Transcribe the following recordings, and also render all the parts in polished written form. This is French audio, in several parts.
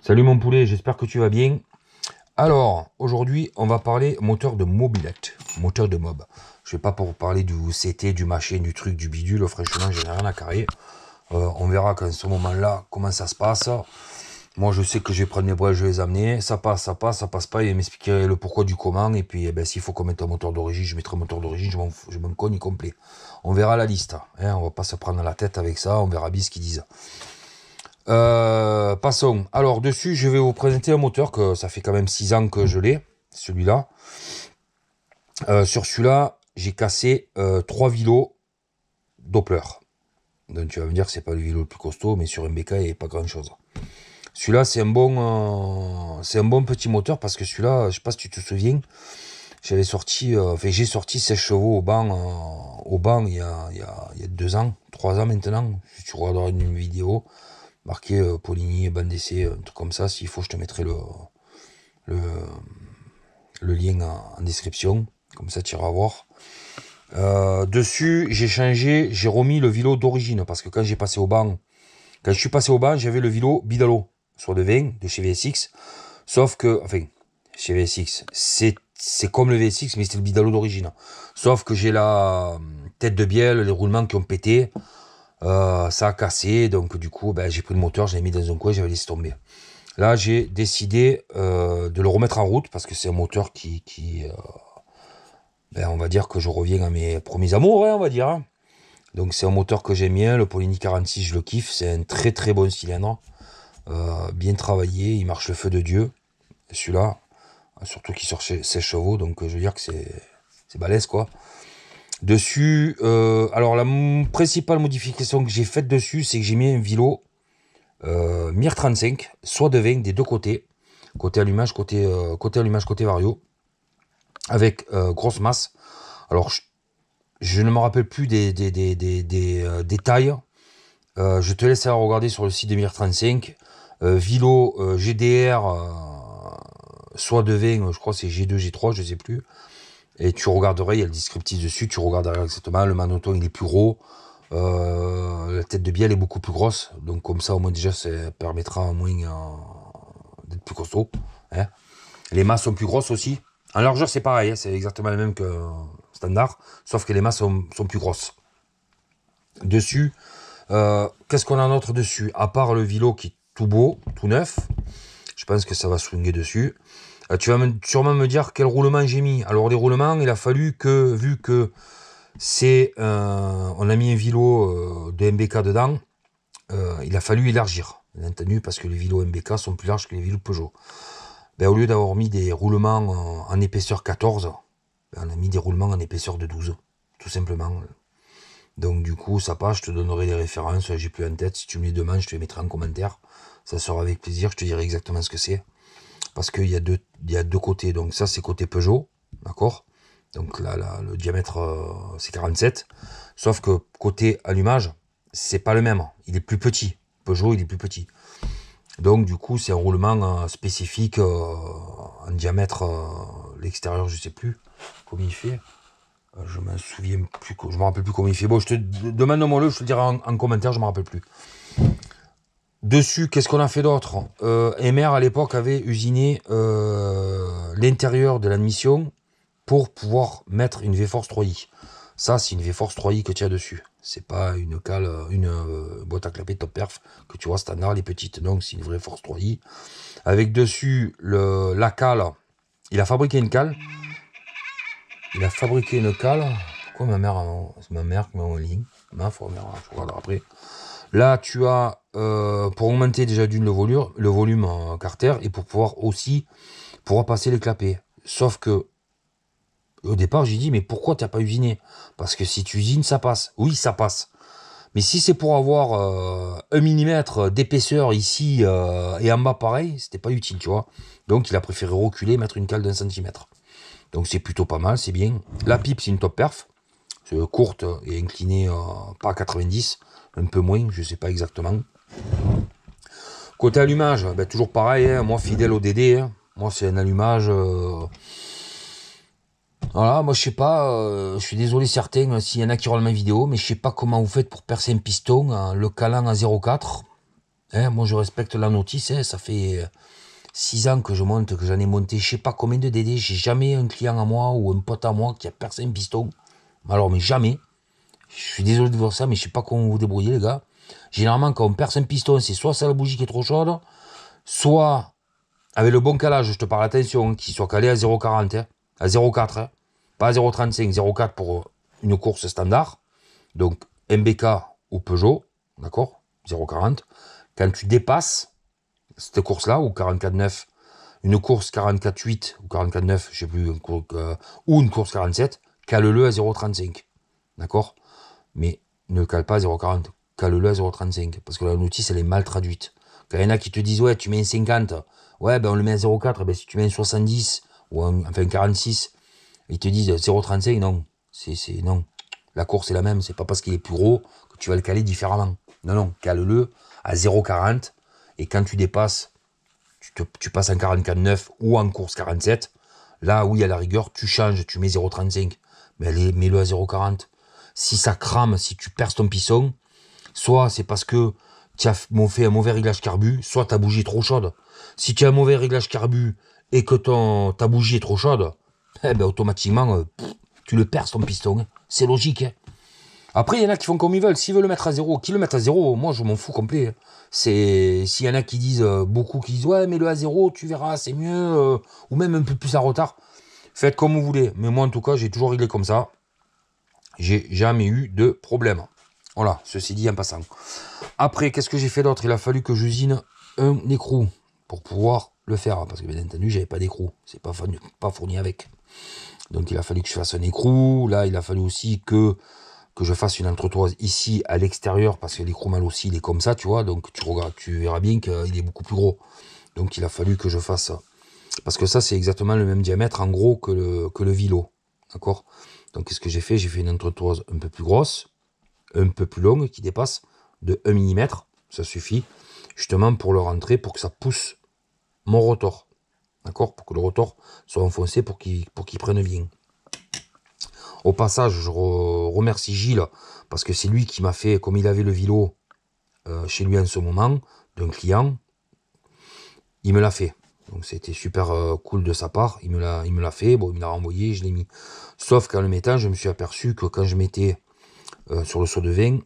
Salut mon poulet, j'espère que tu vas bien. Alors, aujourd'hui, on va parler moteur de mobilette, moteur de mob. Je vais pas pour parler du CT, du machin, du truc, du bidule, franchement, j'en ai rien à carrer. On verra qu'à ce moment-là, comment ça se passe. Moi, je sais que je vais prendre mes bras, je vais les amener. Ça passe, ça passe pas. Il m'expliquer le pourquoi du comment. Et puis, s'il faut qu'on mette un moteur d'origine, je mettrai un moteur d'origine, je m'en cogne complet. On verra la liste. Hein, on va pas se prendre la tête avec ça. On verra bien ce qu'ils disent. Passons. Alors, dessus, je vais vous présenter un moteur que ça fait quand même 6 ans que je l'ai, celui-là. Sur celui-là, j'ai cassé 3 vélos Doppler. Donc, tu vas me dire que c'est pas le vélo le plus costaud, mais sur MBK, il n'y a pas grand-chose. Celui-là, c'est un bon petit moteur parce que celui-là, je sais pas si tu te souviens, j'ai sorti 16 chevaux au banc il y a 2 ans, 3 ans maintenant. Si tu regarderas une vidéo, marqué Poligny, bande d'essai, un truc comme ça. S'il faut, je te mettrai le, le lien en description. Comme ça, tu iras voir. Dessus, j'ai remis le vélo d'origine parce que quand je suis passé au banc, j'avais le vélo Bidalo, soit de 20 de chez VSX. Sauf que, enfin, chez VSX, c'est comme le VSX, mais c'était le Bidalo d'origine. Sauf que j'ai la tête de bielle, les roulements qui ont pété. Ça a cassé, donc du coup j'ai pris le moteur, je l'ai mis dans un coin, j'avais laissé tomber. Là j'ai décidé de le remettre en route parce que c'est un moteur qui on va dire que je reviens à mes premiers amours, hein, on va dire. Hein. Donc c'est un moteur que j'aime bien, le Poligny 46 je le kiffe, c'est un très très bon cylindre, bien travaillé, il marche le feu de Dieu, celui-là, surtout qu'il sort 16 chevaux, donc je veux dire que c'est balèze quoi. Dessus, alors la principale modification que j'ai faite dessus, c'est que j'ai mis un vélo Mir 35, soit de 20 des deux côtés, côté allumage, côté vario, avec grosse masse. Alors je ne me rappelle plus des tailles. Je te laisse aller regarder sur le site de Mir 35. Vélo GDR, soit de 20, je crois que c'est G2, G3, je sais plus. Et tu regarderas, il y a le descriptif dessus, tu regarderas exactement, le manoton il est plus gros, la tête de bielle est beaucoup plus grosse, donc comme ça au moins déjà ça permettra au moins d'être plus costaud. Hein. Les masses sont plus grosses aussi, en largeur c'est pareil, hein, c'est exactement le même que standard, sauf que les masses sont plus grosses. Dessus, qu'est-ce qu'on a d'autre dessus, à part le vélo qui est tout beau, tout neuf, je pense que ça va swinguer dessus. Tu vas sûrement me dire quel roulement j'ai mis. Alors les roulements, il a fallu que, vu que on a mis un vélo de MBK dedans, il a fallu élargir, bien entendu, parce que les vélos MBK sont plus larges que les vélos Peugeot. Au lieu d'avoir mis des roulements en épaisseur 14, on a mis des roulements en épaisseur de 12, tout simplement. Donc du coup, ça passe, je te donnerai les références, j'ai plus en tête. Si tu me les demandes, je te les mettrai en commentaire. Ça sera avec plaisir, je te dirai exactement ce que c'est. Parce qu'il y a deux côtés. Donc ça, c'est côté Peugeot, d'accord. Donc là, le diamètre, c'est 47. Sauf que côté allumage, c'est pas le même. Il est plus petit. Peugeot, il est plus petit. Donc du coup, c'est un roulement spécifique en diamètre. L'extérieur, je sais plus combien il fait. Je me souviens plus, je me rappelle plus combien il fait. Bon, je te demande-moi-le, je te dirai en commentaire, je me rappelle plus. Dessus, qu'est-ce qu'on a fait d'autre? Emer à l'époque avait usiné l'intérieur de l'admission pour pouvoir mettre une V-Force 3i. Ça, c'est une V-Force 3i que tu as dessus. C'est pas une cale, une boîte à clapper top perf que tu vois standard, les petites. Donc, c'est une vraie Force 3i. Avec dessus la cale. Il a fabriqué une cale. Pourquoi ma mère, c'est ma mère qui m'a envoyé ma mère, je regarde après. Là, tu as, pour augmenter déjà le volume carter, et pour pouvoir passer les clapets. Sauf que, au départ, j'ai dit, mais pourquoi tu n'as pas usiné? Parce que si tu usines, ça passe. Oui, ça passe. Mais si c'est pour avoir 1 mm d'épaisseur ici et en bas pareil, c'était pas utile, tu vois. Donc, il a préféré reculer, mettre une cale d'1 centimètre. Donc, c'est plutôt pas mal, c'est bien. La pipe, c'est une top perf. C'est courte et inclinée, pas à 90, un peu moins, je sais pas exactement. Côté allumage, toujours pareil, hein, moi fidèle au DD, hein. Moi c'est un allumage. Voilà, moi je sais pas, je suis désolé certains s'il y en a qui regardent ma vidéo, mais je sais pas comment vous faites pour percer un piston, le calant à 0,4. Hein, moi, je respecte la notice. Hein, ça fait 6 ans que je monte, que j'en ai monté je sais pas combien de DD. J'ai jamais un client à moi ou un pote à moi qui a percé un piston. Alors, mais jamais. Je suis désolé de voir ça, mais je sais pas comment vous débrouillez, les gars. Généralement, quand on perce un piston, c'est soit c'est la bougie qui est trop chaude, soit avec le bon calage, je te parle, attention, qu'il soit calé à 0,40, hein, à 0,4, hein, pas à 0,35, 0,4 pour une course standard. Donc, MBK ou Peugeot, d'accord, 0,40. Quand tu dépasses cette course-là, ou 44,9, une course 44,8 ou 44,9, je sais plus, ou une course 47, cale-le à 0,35, d'accord. Mais ne le cale pas à 0,40, cale-le à 0,35, parce que la notice, elle est mal traduite. Quand il y en a qui te disent, ouais, tu mets un 50, ouais, ben on le met à 0,4, ben si tu mets un 70, ou enfin 46, ils te disent 0,35, non, non. La course est la même, c'est pas parce qu'il est plus gros que tu vas le caler différemment. Non, non, cale-le à 0,40, et quand tu dépasses, tu passes en 44,9 ou en course 47, là, oui, à la rigueur, tu changes, tu mets 0,35, mais mets-le à 0,40. Si ça crame, si tu perces ton piston, soit c'est parce que tu as fait un mauvais réglage carbu, soit ta bougie est trop chaude. Si tu as un mauvais réglage carbu et que ta bougie est trop chaude, eh ben automatiquement, tu le perces ton piston. Hein. C'est logique. Hein. Après, il y en a qui font comme ils veulent. S'ils veulent le mettre à zéro, qu'ils le mettent à zéro, moi je m'en fous complet. Hein. C'est s'il y en a qui disent, beaucoup qui disent, ouais, mets-le à zéro, tu verras, c'est mieux, ou même un peu plus en retard. Faites comme vous voulez. Mais moi, en tout cas, j'ai toujours réglé comme ça. J'ai jamais eu de problème. Voilà, ceci dit en passant. Après, qu'est-ce que j'ai fait d'autre? Il a fallu que j'usine un écrou pour pouvoir le faire. Parce que bien entendu, j'avais pas d'écrou. C'est pas fourni avec. Donc il a fallu que je fasse un écrou. Là, il a fallu aussi que je fasse une entretoise ici à l'extérieur. Parce que l'écrou mal aussi, il est comme ça, tu vois. Donc tu verras bien qu'il est beaucoup plus gros. Donc il a fallu que je fasse ça. Parce que ça, c'est exactement le même diamètre en gros que le vilo. D'accord? Donc qu'est-ce que j'ai fait? J'ai fait une entretoise un peu plus grosse, un peu plus longue, qui dépasse de 1 mm. Ça suffit, justement pour le rentrer, pour que ça pousse mon rotor. D'accord? Pour que le rotor soit enfoncé, pour qu'il prenne bien. Au passage, je remercie Gilles, parce que c'est lui qui m'a fait, comme il avait le vilo chez lui en ce moment, d'un client, il me l'a fait. Donc c'était super cool de sa part, il me l'a fait, bon, il me l'a renvoyé, je l'ai mis. Sauf qu'en le mettant, je me suis aperçu que quand je mettais sur le seau de vin,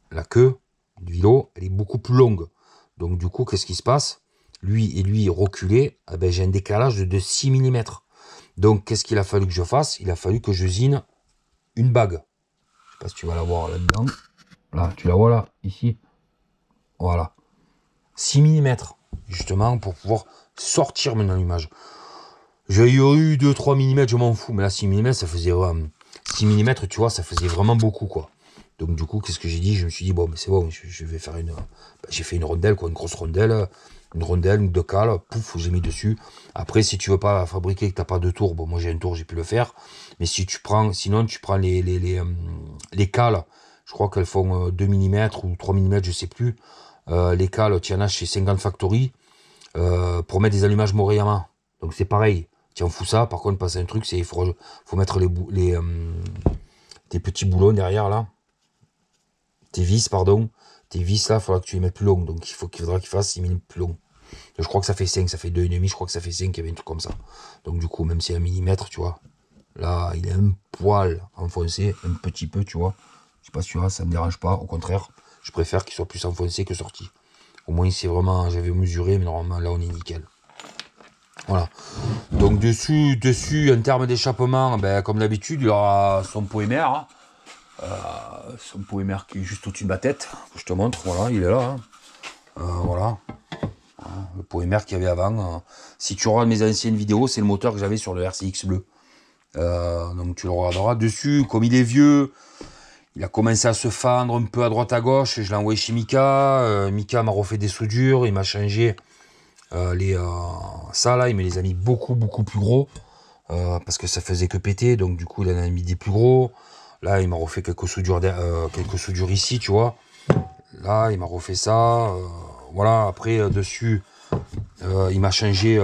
la queue du vilo, elle est beaucoup plus longue. Donc du coup, qu'est-ce qui se passe? Lui reculé, eh ben, j'ai un décalage de 6 mm. Donc qu'est-ce qu'il a fallu que je fasse? Il a fallu que j'usine une bague. Je sais pas si tu vas la voir là-dedans. Là, tu la vois là, ici. Voilà. 6 mm, justement, pour pouvoir sortir mon allumage. J'ai eu 2-3 mm, je m'en fous, mais là 6 mm, ça faisait 6 mm, tu vois, ça faisait vraiment beaucoup, quoi. Donc du coup, qu'est-ce que j'ai dit? Je me suis dit, bon, mais c'est bon, je vais faire j'ai fait une rondelle, quoi, une grosse rondelle, une de cale, pouf, j'ai mis dessus. Après, si tu veux pas fabriquer, que t'as pas de tour, bon, moi j'ai un tour, j'ai pu le faire. Mais si tu prends, sinon tu prends les cales, je crois qu'elles font 2 mm ou 3 mm, je sais plus. Les cales, tu en as chez 50 Factory, pour mettre des allumages Moriyama. Donc c'est pareil, tu en fous ça. Par contre, passer un truc, c'est il faut mettre tes petits boulons derrière là. Tes vis, pardon. Tes vis là, il faudra que tu les mettes plus longs. Donc il faudra qu'ils fassent 6 mm plus long. Je crois que ça fait 5, ça fait 2,5, je crois que ça fait 5, il y avait un truc comme ça. Donc du coup, même si 1 mm, tu vois. Là, il est un poil enfoncé, un petit peu, tu vois. Je sais pas si tu vois, ça me dérange pas. Au contraire, je préfère qu'il soit plus enfoncé que sorti. Au moins, c'est vraiment, j'avais mesuré, mais normalement, là, on est nickel. Voilà. Donc, dessus, en termes d'échappement, ben, comme d'habitude, il y aura son poémer. Hein. Son poémer qui est juste au-dessus de ma tête. Je te montre, voilà, il est là. Hein. Voilà. Le poémer qu'il y avait avant. Si tu regardes mes anciennes vidéos, c'est le moteur que j'avais sur le RCX bleu. Donc, tu le regarderas dessus. Comme il est vieux, il a commencé à se fendre un peu à droite à gauche. Je l'ai envoyé chez Mika. Mika m'a refait des soudures. Il m'a changé ça là. Il me les a mis beaucoup plus gros. Parce que ça faisait que péter. Donc du coup il en a mis des plus gros. Là il m'a refait quelques soudures ici, tu vois. Là il m'a refait ça. Voilà, après dessus il m'a changé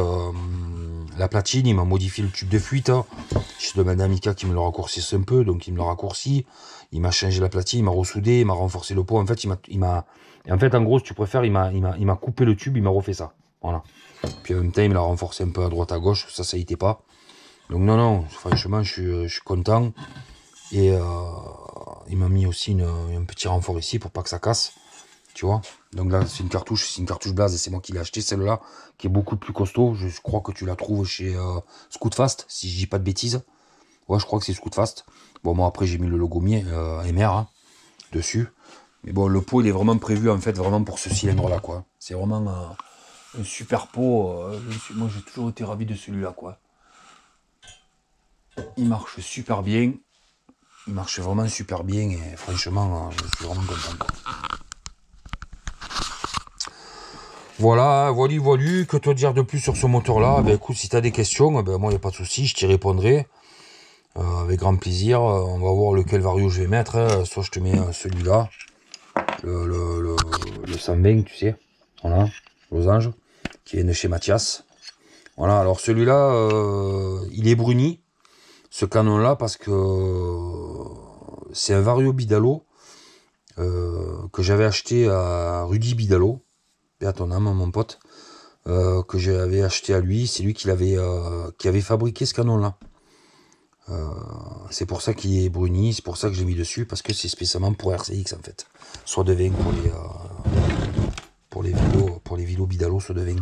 la platine. Il m'a modifié le tube de fuite. Hein. J'ai demandé à Mika qui me le raccourcisse un peu. Donc il me le raccourcit. Il m'a changé la platine, il m'a ressoudé, il m'a renforcé le pot. En fait, il Et en fait, en gros, si tu préfères, il m'a coupé le tube, il m'a refait ça. Voilà. Puis en même temps, il me l'a renforcé un peu à droite, à gauche, ça y était pas. Donc non, non, franchement, je suis content. Et il m'a mis aussi un petit renfort ici pour pas que ça casse. Tu vois. Donc là, c'est une cartouche Blaze et c'est moi qui l'ai acheté, celle-là, qui est beaucoup plus costaud. Je crois que tu la trouves chez Scootfast, si je dis pas de bêtises. Ouais, je crois que c'est Scootfast. Bon, moi après, j'ai mis le logo MR hein, dessus. Mais bon, le pot, il est vraiment prévu, en fait, vraiment pour ce cylindre-là, quoi. C'est vraiment un super pot. Moi, j'ai toujours été ravi de celui-là, quoi. Il marche super bien. Il marche vraiment super bien et franchement, je suis vraiment content, quoi. Voilà, voilà, que te dire de plus sur ce moteur-là? Ben écoute, si tu as des questions, ben moi, il n'y a pas de souci, je t'y répondrai. Avec grand plaisir. On va voir lequel vario je vais mettre. Hein. Soit je te mets celui-là, le 120, tu sais. Voilà, losange, qui est de chez Mathias. Voilà, alors celui-là, il est bruni, ce canon-là, parce que c'est un vario Bidalo que j'avais acheté à Rudy Bidalo. Et à ton âme, mon pote. Que j'avais acheté à lui. C'est lui qui avait fabriqué ce canon-là. C'est pour ça qu'il est bruni, c'est pour ça que j'ai mis dessus, parce que c'est spécialement pour RCX en fait. Soit de 20 pour les vélos Bidalo, soit de 20.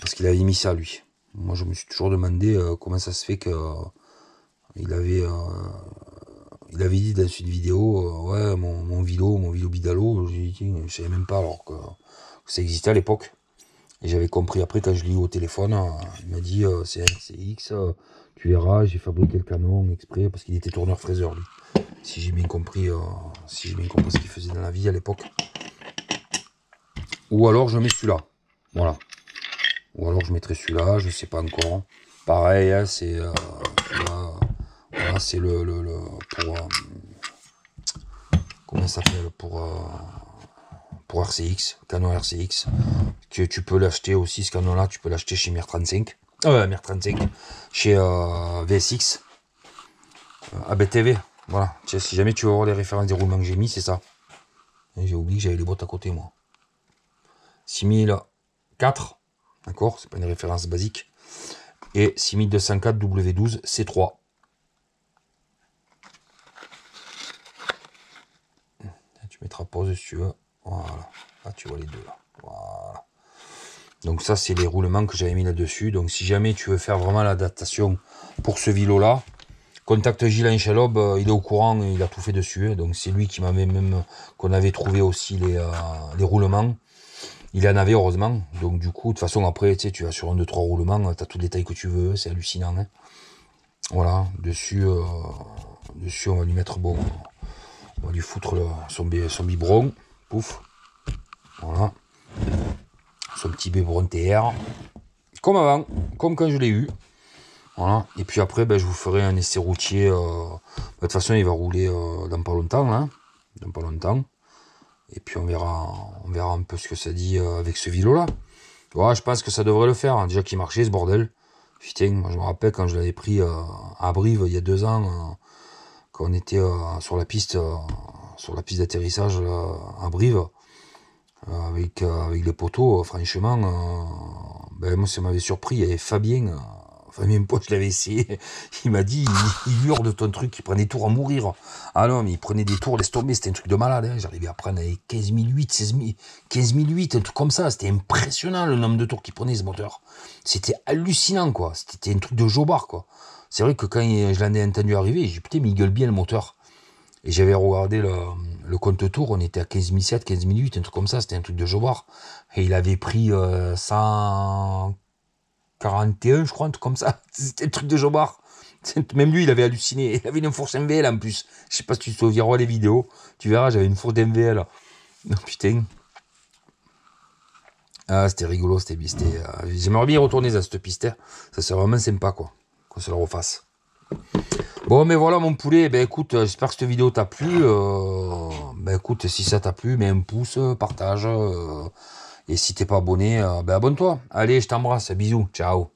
Parce qu'il avait mis ça lui. Moi je me suis toujours demandé comment ça se fait que il avait dit dans une vidéo ouais mon vélo Bidalo, j'ai dit je savais même pas alors que ça existait à l'époque. Et j'avais compris après quand je l'ai eu au téléphone, il m'a dit c'est RCX, tu verras, j'ai fabriqué le canon exprès parce qu'il était tourneur-fraiseur lui. Si j'ai bien compris ce qu'il faisait dans la vie à l'époque. Ou alors je mets celui-là. Voilà. Ou alors je mettrai celui-là, je sais pas encore. Pareil, hein, c'est voilà, c'est pour comment ça s'appelle pour RCX, canon RCX. Que tu peux l'acheter aussi, ce canon là, tu peux l'acheter chez Mir35. Mir35, chez VSX, ABTV. Voilà, si jamais tu veux voir les références des roulements que j'ai mis, c'est ça. J'ai oublié que j'avais les bottes à côté, moi. 6004, d'accord, c'est pas une référence basique. Et 6204 W12 C3. Tu mettras pause si tu veux. Voilà, là tu vois les deux là. Voilà. Donc ça c'est les roulements que j'avais mis là-dessus. Donc si jamais tu veux faire vraiment l'adaptation pour ce vélo là, contacte Gilles Anchelob, il est au courant, il a tout fait dessus. Donc c'est lui qui m'avait même qu'on avait trouvé aussi les roulements. Il en avait heureusement. Donc du coup, de toute façon après, tu sais, tu vas sur un 2-3 roulements, tu as toutes les tailles que tu veux, c'est hallucinant. Hein. Voilà, dessus on va lui mettre bon. On va lui foutre son biberon. Pouf. Voilà. Son petit biberon TR. Comme avant, comme quand je l'ai eu. Voilà. Et puis après, ben, je vous ferai un essai routier. De toute façon, il va rouler dans pas longtemps. Là. Dans pas longtemps. Et puis on verra un peu ce que ça dit avec ce vélo-là. Ouais, je pense que ça devrait le faire. Hein. Déjà qu'il marchait ce bordel. Putain, moi je me rappelle quand je l'avais pris à Brive il y a 2 ans. Quand on était sur la piste d'atterrissage à Brive. Avec les poteaux, franchement, ben moi ça m'avait surpris. Il y avait Fabien, Fabien Poche, je l'avais essayé. Il m'a dit, il hurle de ton truc, il prenait des tours à mourir. Ah non, mais il prenait des tours, laisse tomber, c'était un truc de malade. Hein. J'arrivais à prendre 15 008, 16 000, 15 008, un truc comme ça. C'était impressionnant le nombre de tours qu'il prenait ce moteur. C'était hallucinant, quoi. C'était un truc de jobard, quoi. C'est vrai que quand je l'en ai entendu arriver, j'ai dit, putain, mais il gueule bien le moteur. Et j'avais regardé le compte tour, on était à 15 007, 15 008, un truc comme ça, c'était un truc de jobard. Et il avait pris 141, je crois, un truc comme ça. C'était un truc de jobard. Même lui, il avait halluciné. Il avait une fourche MVL en plus. Je sais pas si tu te souviens les vidéos. Tu verras, j'avais une fourche MVL. Non, putain. Ah, c'était rigolo, j'aimerais bien y retourner à cette piste. Ça serait vraiment sympa, quoi. Qu'on se la refasse. Bon, mais voilà mon poulet, ben écoute, j'espère que cette vidéo t'a plu. Ben écoute, si ça t'a plu, mets un pouce, partage. Et si t'es pas abonné, ben abonne-toi. Allez, je t'embrasse, bisous, ciao.